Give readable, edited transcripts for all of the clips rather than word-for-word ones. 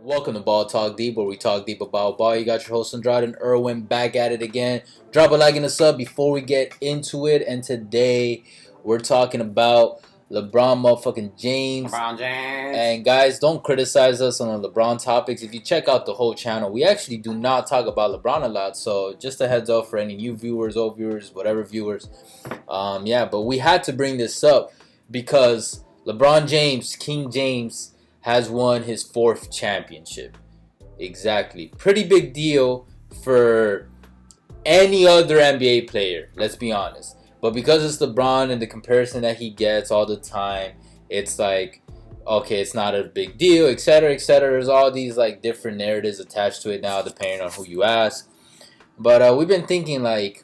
Welcome to Ball Talk Deep, where we talk deep about ball. You got your host Andrade and Irwin back at it again. Drop a like and a sub before we get into it. And today we're talking about LeBron motherfucking James. LeBron James. And guys, don't criticize us on the LeBron topics. If you check out the whole channel, we actually do not talk about LeBron a lot. So just a heads up for any new viewers, old viewers, whatever viewers. But we had to bring this up because LeBron James, King James, has won his fourth championship. Exactly. Pretty big deal for any other NBA player, let's be honest. But because it's LeBron and the comparison that he gets all the time, it's like, okay, it's not a big deal, etc., etc. There's all these like different narratives attached to it now, depending on who you ask. But we've been thinking, like,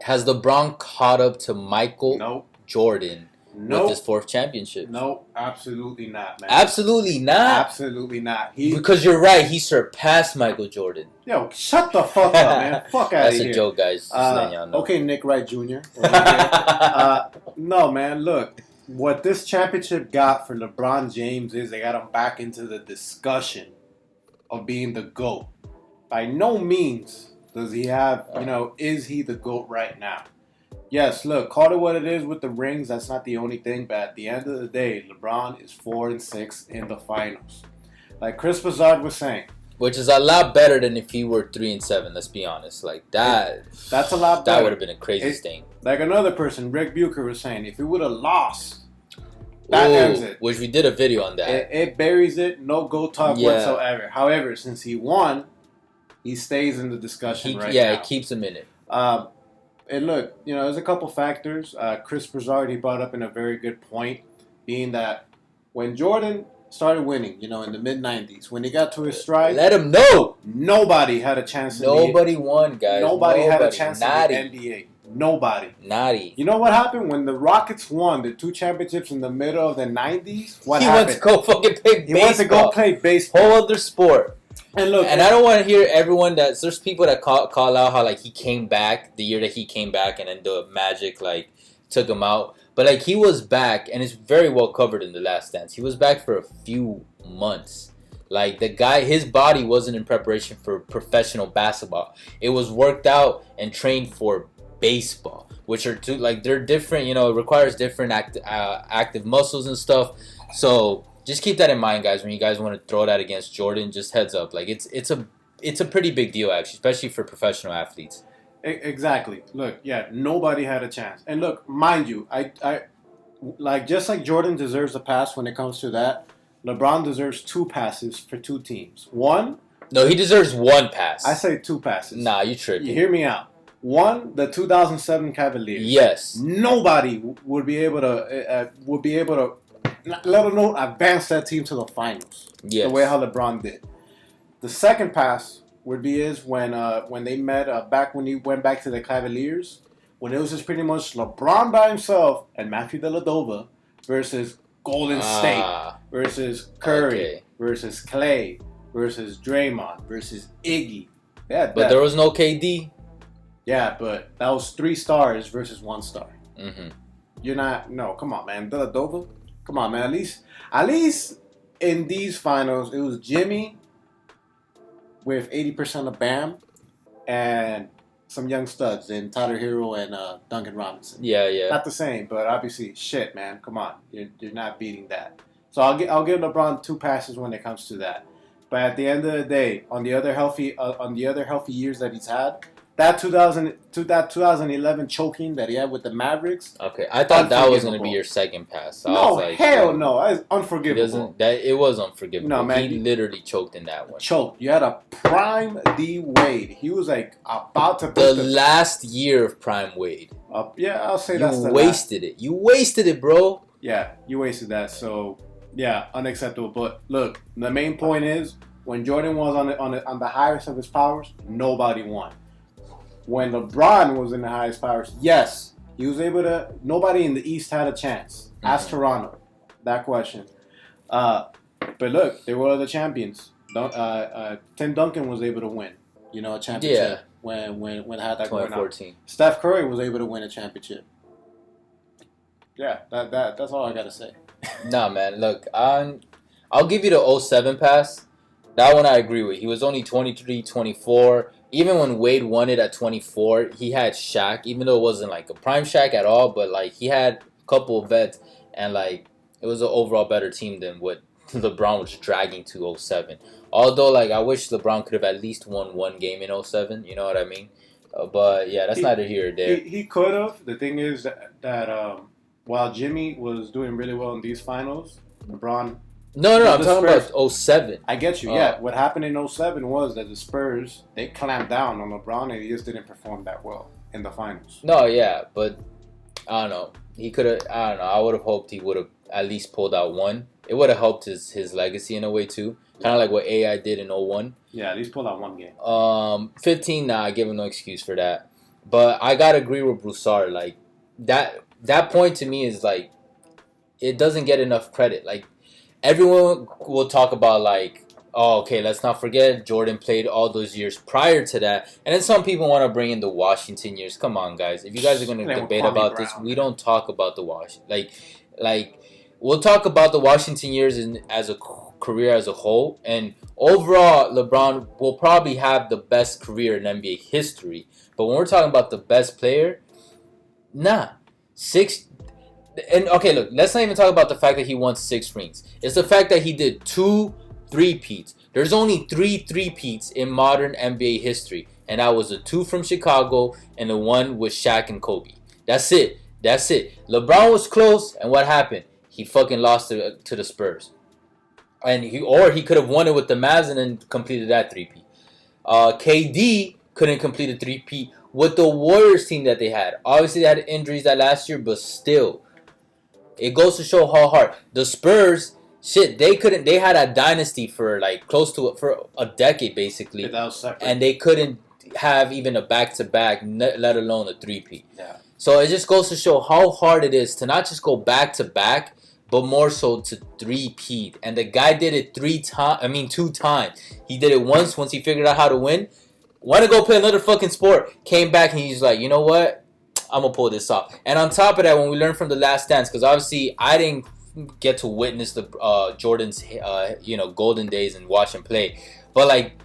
has LeBron caught up to Michael Jordan with his fourth championship? No, absolutely not, man. Absolutely not? Absolutely not. Because you're right, he surpassed Michael Jordan. Yo, shut the fuck up, man. Fuck out of here. That's a joke, guys. Just letting y'all know. Okay, Nick Wright Jr. No, man, look. What this championship got for LeBron James is they got him back into the discussion of being the GOAT. By no means does he have, is he the GOAT right now? Yes, look, call it what it is with the rings. That's not the only thing. But at the end of the day, LeBron is 4-6 in the finals. Like Chris Broussard was saying. Which is a lot better than if he were 3-7, let's be honest. Like that. That's a lot better. That would have been a crazy thing. Like another person, Rick Bucher, was saying, if he would have lost, that ends it. Which we did a video on that. It buries it. No GOAT talk whatsoever. However, since he won, he stays in the discussion right now. Yeah, it keeps him in it. And look, there's a couple factors. Chris Broussard, he brought up in a very good point, being that when Jordan started winning, in the mid-90s, when he got to his stride, let him know. Nobody had a chance. Nobody won, guys. Nobody had a chance in the NBA. Nobody. Naughty. You know what happened? When the Rockets won the two championships in the middle of the 90s, what happened? He went to go fucking play baseball. He went to go play baseball. Whole other sport. And look, and I don't want to hear everyone there's people that call out how like he came back the year that he came back and then the Magic like took him out. But like he was back and it's very well covered in The Last Dance. He was back for a few months. Like the guy, his body wasn't in preparation for professional basketball. It was worked out and trained for baseball, which are two like they're different. It requires different active muscles and stuff. So just keep that in mind, guys. When you guys want to throw that against Jordan, just heads up. Like it's a pretty big deal, actually, especially for professional athletes. Exactly. Look, nobody had a chance. And look, mind you, I like just like Jordan deserves a pass when it comes to that. LeBron deserves two passes for two teams. One. No, he deserves one pass. I say two passes. Nah, you tripping. You hear me out. One, the 2007 Cavaliers. Yes. Nobody would be able to let alone advance that team to the finals. Yes. The way how LeBron did. The second pass would be when they met back when he went back to the Cavaliers, when it was just pretty much LeBron by himself and Matthew Dellavedova versus Golden State versus Curry versus Clay versus Draymond versus Iggy. But there was no KD. Yeah, but that was 3 stars versus 1 star. Mm-hmm. You're not. No, come on, man. Dellavedova. Come on, man. At least in these finals, it was Jimmy with 80% of Bam and some young studs in Tyler Hero and Duncan Robinson. Yeah. Not the same, but obviously, shit, man. Come on, you're not beating that. So I'll give LeBron 2 passes when it comes to that. But at the end of the day, on the other healthy years that he's had. That 2011 choking that he had with the Mavericks. Okay, I thought that was going to be your second pass. No, hell no. It's unforgivable. It was unforgivable. No, man. He literally choked in that one. Choked. You had a prime D Wade. He was like about to... The last year of prime Wade. I'll say that's the last. You wasted it. You wasted it, bro. Yeah, you wasted that. So, yeah, unacceptable. But look, the main point is, when Jordan was on the highest of his powers, nobody won. When LeBron was in the highest powers, yes, he was able to. Nobody in the East had a chance. Ask Toronto that question. But look, they were the champions. Tim Duncan was able to win, a championship when it had that going on. Steph Curry was able to win a championship. Yeah, that's all I gotta say. Nah, man. Look, I'll give you the '07 pass. That one I agree with. He was only 23, 24. Even when Wade won it at 24, he had Shaq, even though it wasn't like a prime Shaq at all, but like he had a couple of vets, and like it was an overall better team than what LeBron was dragging to '07. Although like I wish LeBron could have at least won one game in '07, you know what I mean? But yeah, that's neither here or there. He could have. The thing is that while Jimmy was doing really well in these finals, LeBron. No, I'm talking about '07. I get you. Yeah, what happened in '07 was that the Spurs they clamped down on LeBron and he just didn't perform that well in the finals. No, yeah, but I don't know. He could have. I don't know. I would have hoped he would have at least pulled out one. It would have helped his legacy in a way too. Kind of like what AI did in '01. Yeah, at least pull out one game. 15. Nah, I give him no excuse for that. But I gotta agree with Broussard. Like that point to me is like it doesn't get enough credit. Like everyone will talk about like, oh, okay, let's not forget Jordan played all those years prior to that. And then some people want to bring in the Washington years. Come on, guys. If you guys are going to debate about this, we don't talk about the Washington. Like we'll talk about the Washington years as a career as a whole. And overall, LeBron will probably have the best career in NBA history. But when we're talking about the best player, nah. And okay, look, let's not even talk about the fact that he won 6 rings. It's the fact that he did 2 three-peats. There's only 3 three-peats in modern NBA history, and that was the 2 from Chicago and the 1 with Shaq and Kobe. That's it. LeBron was close, and what happened? He fucking lost to the Spurs. And he could have won it with the Mavs and then completed that three-peat. KD couldn't complete a three-peat with the Warriors team that they had. Obviously, they had injuries that last year, but still. It goes to show how hard the Spurs, they had a dynasty for like for a decade basically, and they couldn't have even a back-to-back, let alone a three-peat. Yeah. So it just goes to show how hard it is to not just go back-to-back, but more so to three-peat. And the guy did it 2 times. He did it once he figured out how to win. Want to go play another fucking sport. Came back and he's like, you know what? I'm going to pull this off. And on top of that, when we learned from The Last Dance, because obviously I didn't get to witness the Jordan's golden days and watch him play. But like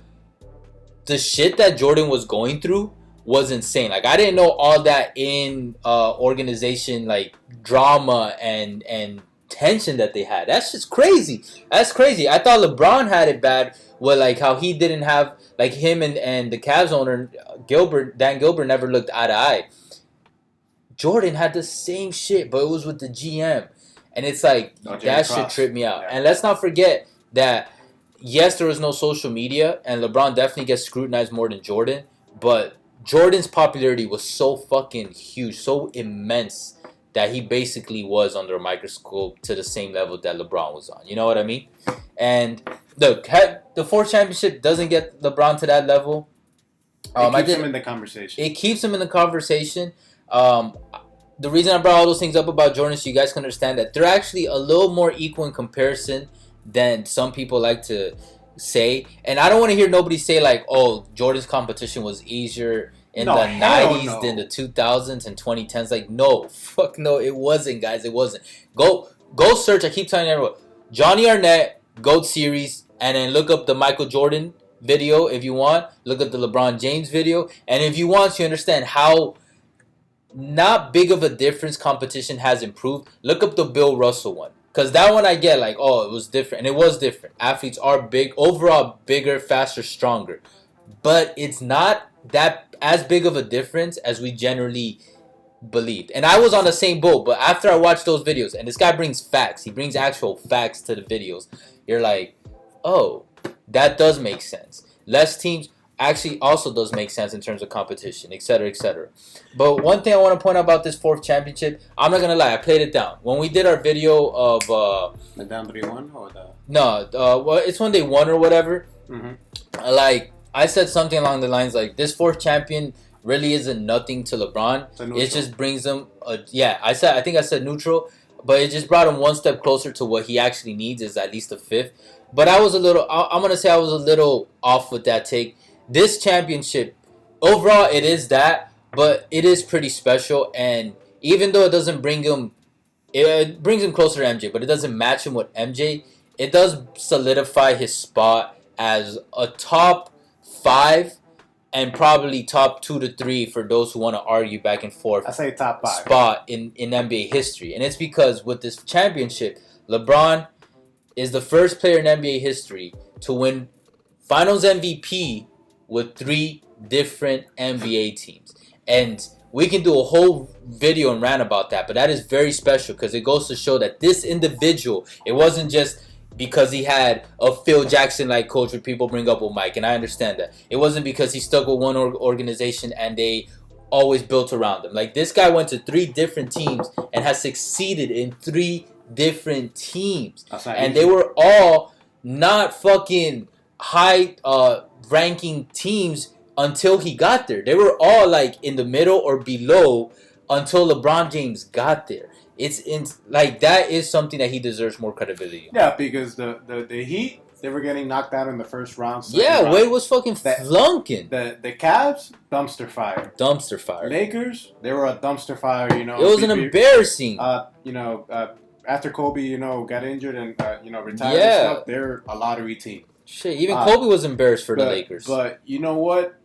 the shit that Jordan was going through was insane. Like I didn't know all that in organization, like drama and tension that they had. That's just crazy. That's crazy. I thought LeBron had it bad with like how he didn't have like him and the Cavs owner Dan Gilbert never looked eye to eye. Jordan had the same shit, but it was with the GM. And it's like, that shit tripped me out. Yeah. And let's not forget that, yes, there was no social media, and LeBron definitely gets scrutinized more than Jordan, but Jordan's popularity was so fucking huge, so immense, that he basically was under a microscope to the same level that LeBron was on. You know what I mean? And look, the 4th championship doesn't get LeBron to that level. It keeps him in the conversation. It keeps him in the conversation. The reason I brought all those things up about Jordan so you guys can understand that they're actually a little more equal in comparison than some people like to say. And I don't want to hear nobody say like, oh, Jordan's competition was easier in the 90s than the 2000s and 2010s. Like, no, fuck no, it wasn't, guys. It wasn't. Go search. I keep telling everyone, Johnny Arnett, GOAT series, and then look up the Michael Jordan video if you want. Look up the LeBron James video. And if you want to understand how not big of a difference competition has improved, look up the Bill Russell one. Because that one I get like, oh, it was different. And it was different. Athletes are overall bigger, faster, stronger. But it's not that as big of a difference as we generally believed. And I was on the same boat. But after I watched those videos, and this guy brings facts. He brings actual facts to the videos. You're like, oh, that does make sense. Less teams actually also does make sense in terms of competition, etc., etc. But one thing I want to point out about this 4th championship, I'm not gonna lie, I played it down. When we did our video of the down 3-1 or the well, it's when they won or whatever. Mm-hmm. Like I said something along the lines like this 4th champion really isn't nothing to LeBron. It just brings him I think I said neutral, but it just brought him one step closer to what he actually needs is at least a 5th. But I'm gonna say I was a little off with that take. This championship, overall, it is that, but it is pretty special. And even though it doesn't bring him, it brings him closer to MJ, but it doesn't match him with MJ. it does solidify his spot as a top 5 and probably top 2 to 3 for those who want to argue back and forth I say top 5 spot in NBA history. And it's because with this championship, LeBron is the first player in NBA history to win Finals MVP with 3 different NBA teams. And we can do a whole video and rant about that, but that is very special because it goes to show that this individual, it wasn't just because he had a Phil Jackson like coach where people bring up with Mike, and I understand that. It wasn't because he stuck with one organization and they always built around him. Like, this guy went to 3 different teams and has succeeded in 3 different teams. And they were all not fucking high ranking teams until he got there. They were all like in the middle or below until LeBron James got there. It's in like that is something that he deserves more credibility on. Yeah, because the Heat, they were getting knocked out in the first round. Yeah, round. Wade was fucking flunking. The Cavs, dumpster fire. Dumpster fire. Lakers, they were a dumpster fire. You know, it was an embarrassing. After Kobe, got injured and retired and stuff, they're a lottery team. Shit, even Kobe was embarrassed for the Lakers. But you know what?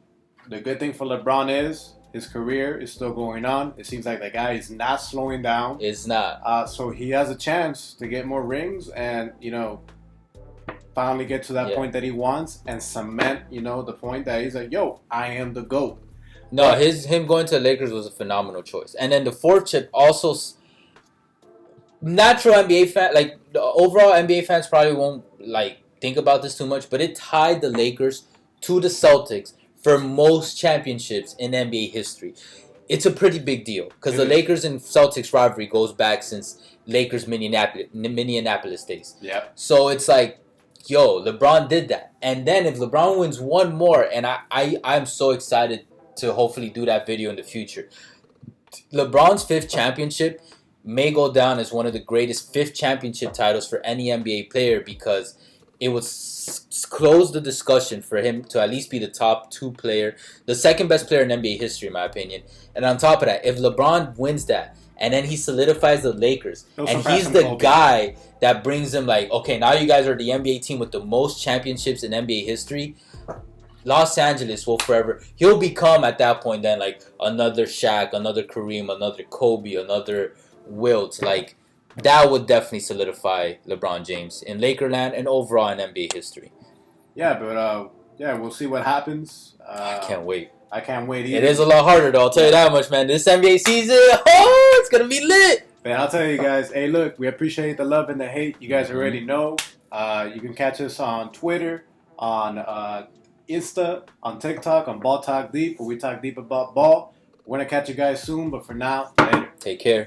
The good thing for LeBron is his career is still going on. It seems like the guy is not slowing down. It's not. So he has a chance to get more rings and, finally get to that point that he wants and cement, the point that he's like, yo, I am the GOAT. No, him going to the Lakers was a phenomenal choice. And then the 4th chip also, natural NBA fan, like the overall NBA fans probably won't think about this too much, but it tied the Lakers to the Celtics for most championships in NBA history. It's a pretty big deal because the Lakers and Celtics rivalry goes back since Lakers Minneapolis days. Yeah. So it's like, yo, LeBron did that. And then if LeBron wins one more, and I'm so excited to hopefully do that video in the future. LeBron's 5th championship may go down as one of the greatest 5th championship titles for any NBA player because it would close the discussion for him to at least be the top 2 player, the 2nd best player in NBA history, in my opinion. And on top of that, if LeBron wins that, and then he solidifies the Lakers, and he's the guy that brings them okay, now you guys are the NBA team with the most championships in NBA history, Los Angeles will forever, he'll become at that point then another Shaq, another Kareem, another Kobe, another Wilt, that would definitely solidify LeBron James in Lakerland and overall in NBA history. Yeah, but we'll see what happens. I can't wait. I can't wait either. It is a lot harder, though. I'll tell you that much, man. This NBA season, it's going to be lit. Man, I'll tell you guys, hey, look, we appreciate the love and the hate. You guys already know. You can catch us on Twitter, on Insta, on TikTok, on Ball Talk Deep, where we talk deep about ball. We're going to catch you guys soon, but for now, later. Take care.